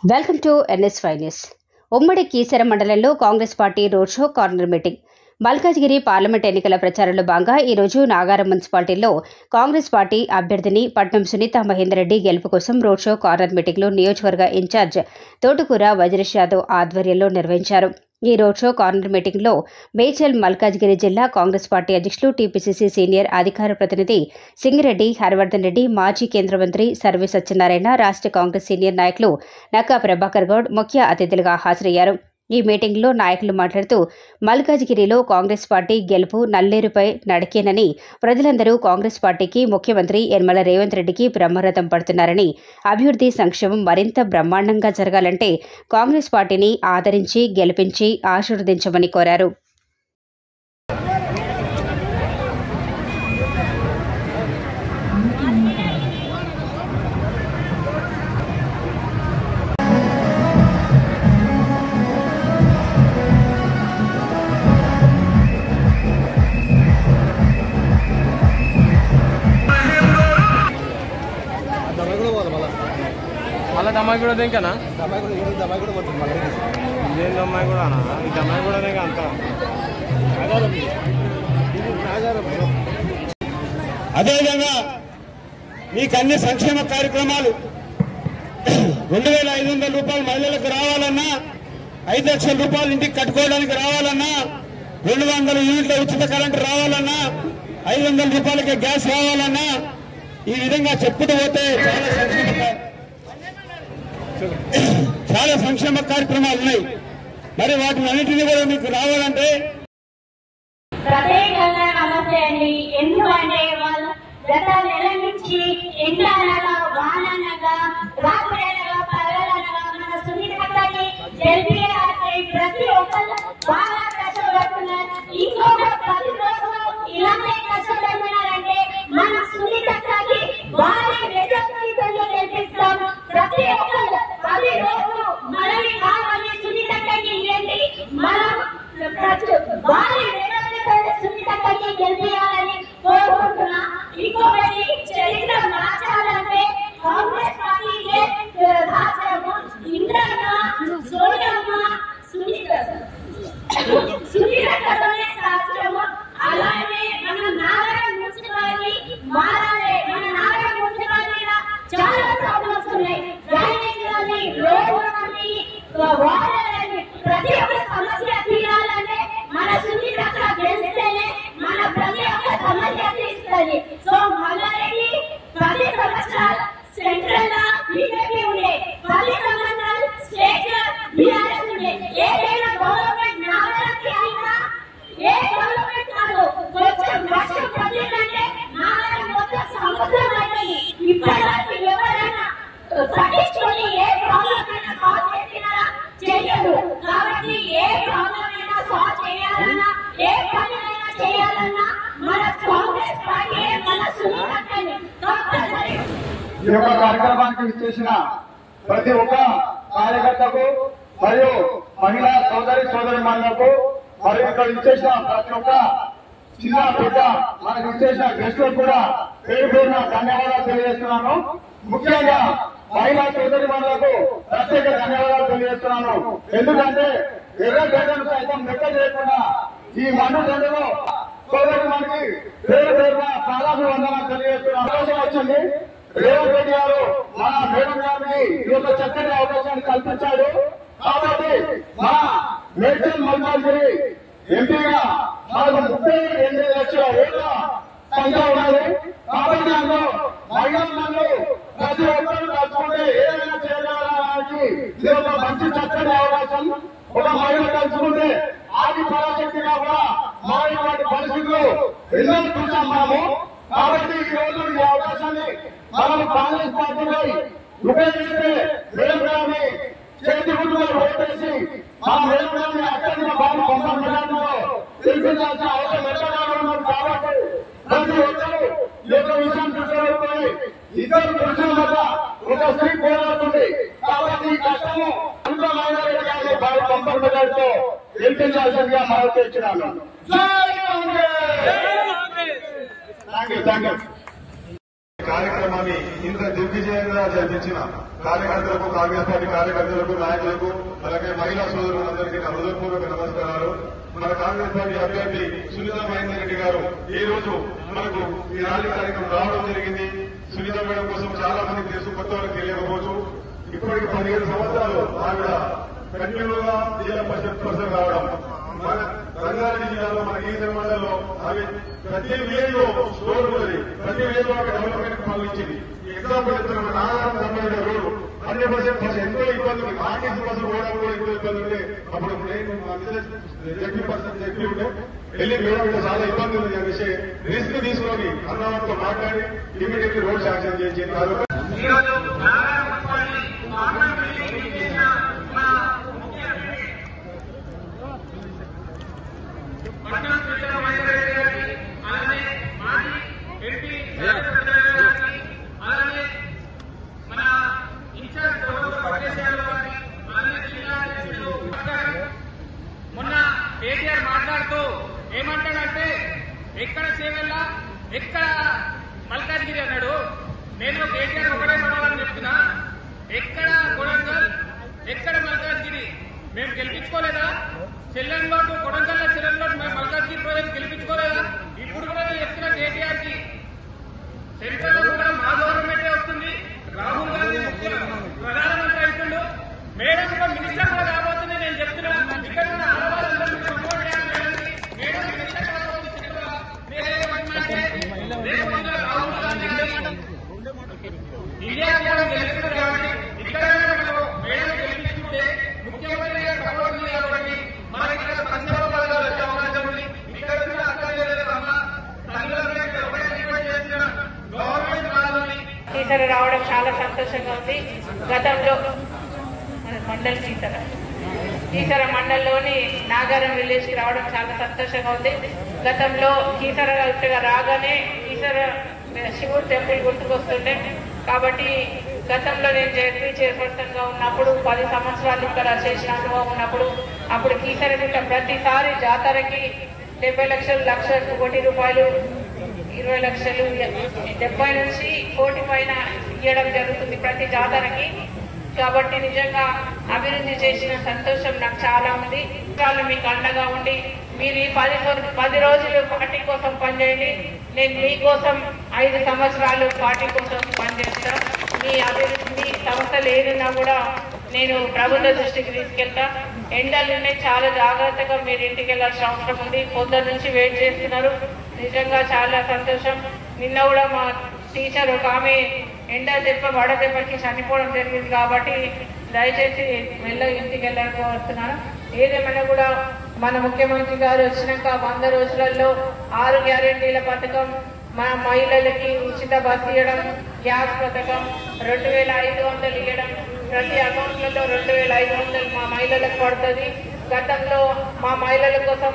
Welcome to NS5 news. ఉమ్మడి కీసర మండలంలో Congress party road show corner meeting. Malkajgiri parliament ఎన్నికల ప్రచారంలో భాగంగా ఈరోజు నాగారం మున్సిపాలిటీలో కాంగ్రెస్ పార్టీ అభ్యర్థిని పట్నం సునీత మహేందర్ రెడ్డి గెలుపు కోసం రోడ్ షో కార్నర్ మీటింగ్లో నియోజకవర్గ ఇన్ఛార్జ్ తోటకూర వజ్రేష్ యాదవ్ ఆధ్వర్యంలో నిర్వహించారు. ఈ రోడ్ షో కార్నర్ మీటింగ్లో మేడ్చల్ మల్కాజ్గిరి జిల్లా కాంగ్రెస్ పార్టీ అధ్యక్షులు టీపీసీసీ సీనియర్ అధికార ప్రతినిధి సింగిరెడ్డి హరివర్ధన్ రెడ్డి, మాజీ కేంద్ర మంత్రి సర్వే సత్యనారాయణ, రాష్ట్ర కాంగ్రెస్ సీనియర్ నాయకులు నక్కా ప్రభాకర్ గౌడ్ ముఖ్య అతిథులుగా హాజరయ్యారు. ఈ మీటింగ్లో నాయకులు మాట్లాడుతూ మల్కాజ్గిరిలో కాంగ్రెస్ పార్టీ గెలుపు నల్లేరుపై నడికేనని, ప్రజలందరూ కాంగ్రెస్ పార్టీకి, ముఖ్యమంత్రి యనమల రేవంత్ రెడ్డికి బ్రహ్మరథం పడుతున్నారని, అభివృద్ధి సంక్షేమం మరింత బ్రహ్మాండంగా జరగాలంటే కాంగ్రెస్ పార్టీని ఆదరించి గెలిపించి ఆశీర్వదించమని కోరారు. మళ్ళీ దమ్మాయి కూడా దేనికనా ఇదేం దమ్మాయి కూడా ఈ దమ్మాయి కూడా దేక అంత. అదేవిధంగా మీకు అన్ని సంక్షేమ కార్యక్రమాలు 2500 రూపాయలు మహిళలకు రావాలన్నా, 5 లక్షల రూపాయలు ఇంటికి కట్టుకోవడానికి రావాలన్నా, 200 యూనిట్ల ఉచిత కరెంటు రావాలన్నా, 500 రూపాయలకి గ్యాస్ రావాలన్నా, ఈ విధంగా చెప్పుతూ పోతే చాలా సంక్షేమ కార్యక్రమాలు ఉన్నాయి. మరి వాటిని అన్నింటినీ కూడా మీకు రావాలంటే ప్రత్యేకంగా నమస్తే అండి. ఎందుకంటే వాళ్ళు గత నెల నుంచి ఎండనగా వాననగా రాత్రనగా పగలనగా మన సునీతని గెలిపించాలంటే ప్రతి ఒక్కరు బాగా కష్టపడుతున్నారు. ఇంకొక 10 రోజులు ఇలానే కష్టపడుతున్నారంటే మన సునీతకి భారీ మెజారిటీతో గెలిపిస్తాం. ప్రతి ఒక్కరు 10 రోజులు మనకి కావాలి, సునీతకి ఏంటి మనం భారీ మెజారిటీతో సునీతకి గెలిపించాలని కోరుకుంటున్నా. ఇంకొకటి చరిత్ర మార్చాలంటే కాంగ్రెస్ పార్టీకే రాజ్యము, ఇంద్రమ్మ, సోనియమ్మ, సునీతతోనే రాజ్యము. అలాగే మన నాగరం మున్సిపాలిటీ మారాలి. మన నాగరం మున్సిపాలిటీలో చాలా ప్రాబ్లమ్స్ ఉన్నాయి. డ్రైనేజ్ కానీ, రోడ్లు కానీ, వాటర్, ప్రతి ఒక్క సమస్య తీరాలంటే మన సునీత గెలిస్తేనే మన ప్రతి ఒక్క సమస్య తీస్తుంది. సో మల్లారెడ్డి 10 సంవత్సరాలు సెంట్రల్ గా బీజేపీ ఉండే, 10 సంవత్సరాలు స్టేట్ గా బీఆర్ఎస్ ఉండే. ఏదైనా గవర్నమెంట్ నాగరానికి అయినా ఏ గవర్నమెంట్ కాదు, కొంచెం వర్షం పడిందంటే నాగరం మొత్తం సముద్రం అయిపోయి ఇప్పటివరకు ఎవరైనా పట్టించుకొని ఏ ప్రాబ్లం అయినా సాల్వ్ చేసినారా? చేయదు. కాబట్టి ఏ ప్రాబ్లం అయినా సాల్వ్ చేయాలన్నా, ఏ పనినైనా చేయాలన్నా మన కాంగ్రెస్ పార్టీ మన సునీతని తప్పనిసరి. ఈ యొక్క కార్యక్రమానికి విచ్చేసిన ప్రతి ఒక్క కార్యకర్తకు మరియు మహిళా సోదరిమణులకు మరియు ఇక్కడ విచ్చేసిన ప్రతి ఒక్క చిన్న పెద్ద మనకు విచ్చేసిన గెస్టులకు కూడా పేరు పేరున ధన్యవాదాలు తెలియజేస్తున్నాను. ముఖ్యంగా మహిళా సోదరిమణులకు ప్రత్యేక ధన్యవాదాలు తెలియజేస్తున్నాను. ఎందుకంటే ఎర్రగడ్డను సైతం లెక్క చేయకుండా ఈ మండు గంటలో సోదరిమణికి పేరు పేరున పాదాభివందనాలు తెలియజేస్తున్న అవకాశం వచ్చింది. రేవంత్ రెడ్డి గారు మన మేడం గారిని ఈ యొక్క చక్కటి అవకాశాన్ని కల్పించాడు. కాబట్టి మన మేడ్చల్ మల్కాజ్గిరి ఎంపీగా మనకు 38 లక్షల ఓట్ల సంఖ్య ఉన్నది. కాబట్టి అందులో మహిళలు ప్రతి ఒక్కరు కలుసుకుంటే ఏదైనా చేయగలడానికి ఇది ఒక మంచి చక్కటి అవకాశం. ఒక మహిళ కలుసుకుంటే ఆది పరాశక్తిగా కూడా మారినటువంటి పరిస్థితులు ఎన్నో చూసాం మనము. కాబట్టి ఈ రోజు ఈ అవకాశాన్ని మనం కాంగ్రెస్ పార్టీపై ఉపయోగిస్తే మేడం గారిని చేతి గుర్తులు ఓటేసి మా మేడం గారిని అత్యంత బాగా పంపడంలో తెలిపించాల్సిన అవసరం ఎంతగా ఉన్నది. కాబట్టి ప్రతి ఒక్కరు ఈ యొక్క విషయం చూసుకోవాలి. ఇద్దరు పురుషుల మధ్య ఒక స్త్రీ పోరాడుతుంది. కాబట్టి ఈ కష్టము మైనారిటీ గారిని బాగా పంపడంతో తెలిపించాల్సిందిగా మనం తెచ్చినాను. జై కాంగ్రెస్. Thank you. కార్యక్రమాన్ని ఇంత దిగ్విజయంగా జరిపించిన కార్యకర్తలకు, కాంగ్రెస్ పార్టీ కార్యకర్తలకు, నాయకులకు, అలాగే మహిళా సోదరులందరికీ నా హృదయపూర్వక నమస్కారాలు. మన కాంగ్రెస్ పార్టీ అభ్యర్థి సునీత మహేందర్ రెడ్డి గారు ఈ రోజు మనకు ఈ ర్యాలీ కార్యక్రమం రావడం జరిగింది. సునీత మేడం కోసం చాలా మందికి తెలుసు, కొత్త వాళ్ళకి తెలియకపోవచ్చు. ఇప్పటికి 15 సంవత్సరాలు ఆవిడ కంటిన్యూగా జిల్లా పరిషత్ పర్సన్ రావడం, మన రంగారెడ్డి జిల్లాలో మన ఈ మండలంలో అవి ప్రతి విలేజ్ లో స్టోర్ ఉన్నది, ప్రతి విలేజ్ లో డెవలప్మెంట్ పనులు ఇచ్చింది. ఎగ్జాంపుల్ చెప్తున్నా, నాగారం సంబంధించిన రోడ్డు 100% ఎంతో ఇబ్బంది ఉంది. ఆర్టీసీ బస్సులు పోవడానికి కూడా ఎంతో ఇబ్బంది ఉంటే అప్పుడు నేను జడ్పీ ఉంటే వెళ్ళి మేడం చాలా ఇబ్బంది ఉంది అనేసి రిస్క్ తీసుకొని అన్నవారితో మాట్లాడి ఇమీడియట్లీ రోడ్ శాంక్షన్ చేయించింది. మొన్న కేటీఆర్ మాట్లాడుతూ ఏమంటాడంటే ఎక్కడ చేవెళ్ళ ఎక్కడ మల్కాజ్గిరి అన్నాడు. నేను కేటీఆర్ ఒకటే సమాధానం చెప్తున్నా, ఎక్కడ కొడంగల్ ఎక్కడ మల్కాజ్గిరి. మేము గెలిపించుకోలేదా? చెల్లెంలోటు కొడంగల్ చెల్లెంలోటు మేము మల్కాజ్గిరి ప్రజలు గెలిపించుకోలేదా? ఇప్పుడు కూడా నేను చెప్తున్నా కేటీఆర్ కి, సెంట్రల్ లో కూడా మా గవర్నమెంటే వస్తుంది. రాహుల్ గాంధీ ప్రధానమంత్రి అవుతుండు, మేడం కూడా మినిస్టర్ కూడా కాబోతుంది. నేను చెప్తున్నా, ఇక్కడ ఉన్న ఆడవాళ్ళందరూ సపోర్ట్ చేయాలి. మేడం మినిస్టర్ కాబోతుంది. రాహుల్ గాంధీ ఇండియా కూడా గెలుస్తుంది కాబట్టి ఇక్కడ మేడం గెలిపించుకుంటే ముఖ్యమంత్రి గారు సపోర్ట్ ఉంది కాబట్టి మనకి ఇక్కడ సంక్షేమ పథకాలు వచ్చే అవకాశం ఉంది. ఇక్కడ కూడా అక్కడ టీచర్ రావడం చాలా సంతోషంగా ఉంది. గతంలో మండల్ కీసర మండలంలోని నాగారం విలేజ్ కి రావడం చాలా సంతోషంగా ఉంది. గతంలో కీసర రాగానే కీసర శివుడు టెంపుల్ గుర్తుకొస్తుండే. కాబట్టి గతంలో నేను జడ్పీ చైర్పర్సన్ గా ఉన్నప్పుడు 10 సంవత్సరాలు ఇక్కడ చేసిన అనుభవం ఉన్నప్పుడు అప్పుడు కీసర ప్రతిసారి జాతరకి 70 లక్షలు, 1,00,00,000 రూపాయలు, 20 లక్షలు, 70 నుంచి 1,00,00,000 పైన ఇవ్వడం జరుగుతుంది ప్రతి జాతరకి. కాబట్టి నిజంగా అభివృద్ధి చేసిన సంతోషం నాకు చాలా ఉంది. చాలా మీకు అండగా ఉండి మీరు ఈ 10 రోజులు పార్టీ కోసం పనిచేయండి. నేను మీకోసం 5 సంవత్సరాలు పార్టీ కోసం పనిచేస్తా. మీ అభివృద్ధి సమస్యలు ఏదైనా కూడా నేను ప్రభుత్వ దృష్టికి తీసుకెళ్తా. ఎండలు ఉన్నాయి, చాలా జాగ్రత్తగా మీరు ఇంటికి వెళ్ళాల్సిన అవసరం ఉంది. పొద్దున్న నుంచి వెయిట్ చేస్తున్నారు. నిజంగా చాలా సంతోషం. నిన్న కూడా మా టీచర్ ఒక ఆమె వడదెబ్బకి చనిపోవడం జరిగింది. కాబట్టి దయచేసి ఇంటికి వెళ్ళకపోతున్నాను. ఏదేమైనా కూడా మన ముఖ్యమంత్రి గారు వచ్చినాక 100 రోజులలో 6 గ్యారెంటీల పథకం, మన మహిళలకి ఉచిత బస్సు ఇవ్వడం, గ్యాస్ పథకం 2,500 ఇవ్వడం, ప్రతి అకౌంట్లలో 2,500 మా మహిళలకు పడుతుంది. గతంలో మా మహిళల కోసం